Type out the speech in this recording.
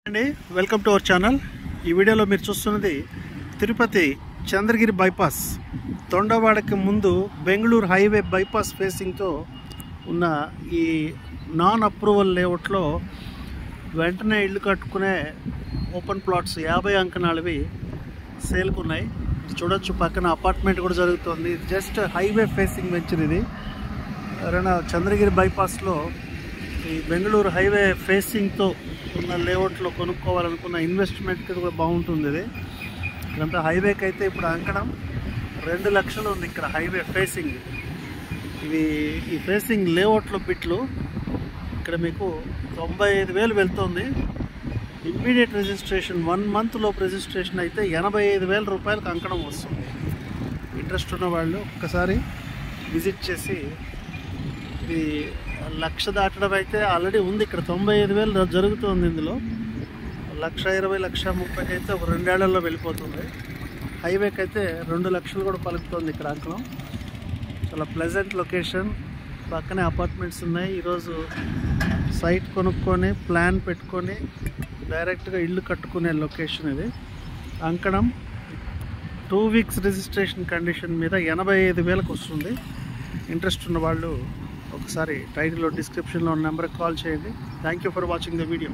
అండి welcome to our channel. ఈ వీడియోలో మీరు చూస్తున్నది తిరుపతి చంద్రగిరి బైపాస్ తొండవాడకి ముందు బెంగళూరు హైవే బైపాస్ ఫేసింగ్తో ఉన్న ఈ నాన్ అప్రూవల్ లేఅవుట్లో వెంటనే ఇల్లు కట్టుకునే ఓపెన్ ప్లాట్స్ 50 అంకణాలవి సేల్కు ఉన్నాయి. చూడొచ్చు, పక్కన అపార్ట్మెంట్ కూడా జరుగుతుంది. జస్ట్ హైవే ఫేసింగ్ వెంచర్ ఇది. ఎవరైనా చంద్రగిరి బైపాస్లో ఈ బెంగళూరు హైవే ఫేసింగ్తో ఉన్న లేఅవుట్లో కొనుక్కోవాలనుకున్న ఇన్వెస్ట్మెంట్కి కూడా బాగుంటుంది. ఇది ఇదంతా హైవేకి అయితే ఇప్పుడు అంకణం 2 లక్షలు ఉంది ఇక్కడ హైవే ఫేసింగ్. ఈ ఫేసింగ్ లేఅవుట్లో బిట్లు ఇక్కడ మీకు 95,000 వెళ్తుంది. ఇమ్మీడియట్ రిజిస్ట్రేషన్ 1 మంత్ లోపు రిజిస్ట్రేషన్ అయితే 85,000 రూపాయలకు అంకణం వస్తుంది. ఇంట్రెస్ట్ ఉన్న వాళ్ళు ఒక్కసారి విజిట్ చేసి, ఇది 1,00,000 దాటడం అయితే ఆల్రెడీ ఉంది. ఇక్కడ 95,000 జరుగుతుంది. ఇందులో 1,20,000 1,30,000 అయితే ఒక 2 ఏళ్లలో వెళ్ళిపోతుంది. హైవేకి అయితే 2 లక్షలు కూడా పలుకుతుంది ఇక్కడ అంకణం. చాలా ప్లెజెంట్ లొకేషన్, పక్కనే అపార్ట్మెంట్స్ ఉన్నాయి. ఈరోజు సైట్ కొనుక్కొని ప్లాన్ పెట్టుకొని డైరెక్ట్గా ఇల్లు కట్టుకునే లొకేషన్ ఇది. అంకణం 2 వీక్స్ రిజిస్ట్రేషన్ కండిషన్ మీద 85,000కు వస్తుంది. ఇంట్రెస్ట్ ఉన్న వాళ్ళు ఒకసారి టైటిల్లో డిస్క్రిప్షన్లో ఉన్న నెంబర్కి కాల్ చేయండి. Thank you for watching the video.